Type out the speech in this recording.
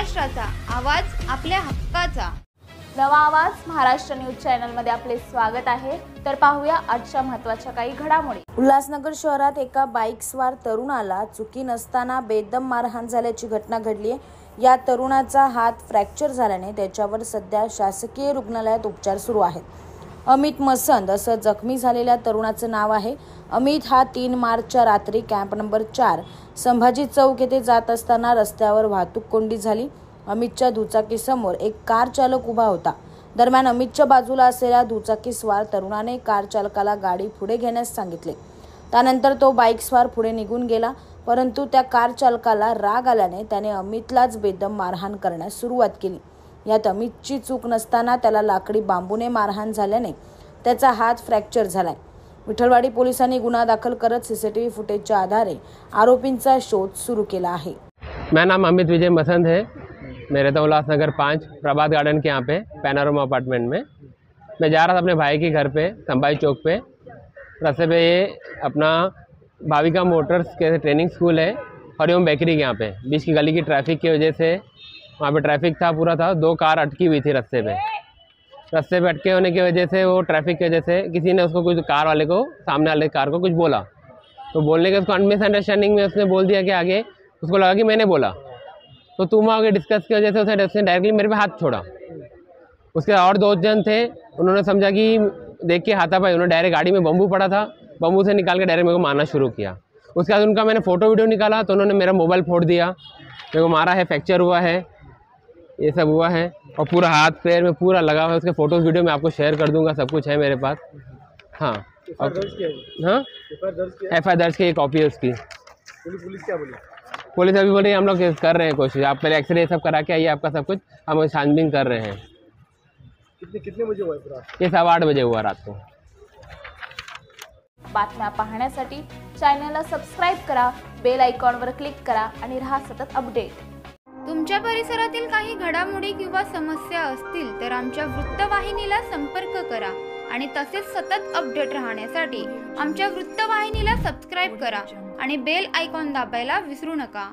महाराष्ट्राचा आवाज, आपल्या हक्काचा. नवा आवाज महाराष्ट्र न्यूज चॅनलमध्ये आपले स्वागत आहे. तर पाहूया आजच्या महत्त्वाच्या काही घडामोडी. उल्हासनगर शहरात एका बाईकस्वार तरुणाला चुकी नसताना बेदम मारहाण झाल्याची घटना घडली आहे. या तरुणाचा हात फ्रॅक्चर झाल्याने त्याच्यावर सध्या शासकीय रुग्णालयात उपचार सुरू आहेत. अमित मसंद असं जखमी झालेल्या तरुणाचं नाव आहे. अमित हा 3 मार्चच्या रात्री कॅम्प नंबर 4 संभाजी चौक येथे जात असताना रस्त्यावर वाहतूक कोंडी झाली. अमितच्या दुचाकीसमोर एक कार चालक उभा होता. दरम्यान अमितच्या बाजूला असलेल्या दुचाकीस्वार तरुणाने कार चालकाला गाडी पुढे घेण्यास सांगितले. त्यानंतर तो बाईकस्वार पुढे निघून गेला, परंतु त्या कार चालकाला राग आल्याने त्याने अमितलाच बेदम मारहाण करण्यास सुरुवात केली. यात अमितची चूक नसताना त्याला लाकडी बांबूने मारहाण झाल्याने त्याचा हात फ्रॅक्चर झालाय. विठलवाडी पोलिसांनी गुन्हा दाखल करत सीसीटीव्ही फुटेजच्या आधारे आरोपींचा शोध सुरू केला आहे. मेरा नाम अमित विजय मसंद है. मैं रहता हूँ उल्लासनगर 5 प्रभात गार्डन के यहाँ पे पैनोरमा अपार्टमेंट में. मैं जा रहा था अपने भाई के घर पे संभाजी चौक पे. रास्ते पे ये अपना भाविका मोटर्स के ट्रेनिंग स्कूल है हरिओम बेकरी के यहाँ पे बीच की गली की ट्रैफिक की वजह से वहाँ पे ट्रैफिक था पूरा था. 2 कार अटकी हुई थी रास्ते पे अटके होने की वजह से वो ट्रैफिक की वजह से किसी ने उसको कुछ कार वाले को सामने वाले कार को कुछ बोला. तो बोलने के उसको मिसअंडरस्टैंडिंग में उसने बोल दिया कि आगे उसको लगा कि मैंने बोला. तो तुम आगे डिस्कस की वजह से उसने डायरेक्टली मेरे पे हाथ छोड़ा. उसके और 2 जन थे, उन्होंने समझा कि देख के हाथापाई, उन्होंने डायरेक्ट गाड़ी में बम्बू पड़ा था, बम्बू से निकाल के डायरेक्ट मेरे को मारना शुरू किया. उसके बाद उनका मैंने फ़ोटो वीडियो निकाला तो उन्होंने मेरा मोबाइल फोड़ दिया, मेरे को मारा है, फ्रैक्चर हुआ है, ये सब हुआ है और पूरा हाथ पैर में पूरा लगा हुआ है. उसके फ़ोटोज़ वीडियो मैं आपको शेयर कर दूंगा, सब कुछ है मेरे पास. हाँ हाँ FIR दर्ज की कॉपी है उसकी. पुलिस क्या बोली? पुलिस अभी बोल रही है हम लोग कर रहे हैं कोशिश. आप पहले एक्सरे सब करा के आइए, आपका सब कुछ हम छानबीन कर रहे हैं. कितने बजे हुआ है? ये 8:15 बजे हुआ रात को. बातम्या पाहण्यासाठी चॅनलला सबस्क्राईब करा, बेल आयकॉनवर क्लिक करा आणि रहा सतत अपडेट. तुमच्या परिसरातील काही घडामोडी किंवा समस्या असतील तर आमच्या वृत्तवाहिनीला संपर्क करा आणि तसेच सतत अपडेट राहण्यासाठी आमच्या वृत्तवाहिनीला सबस्क्राईब करा आणि बेल आयकॉन दाबायला विसरू नका.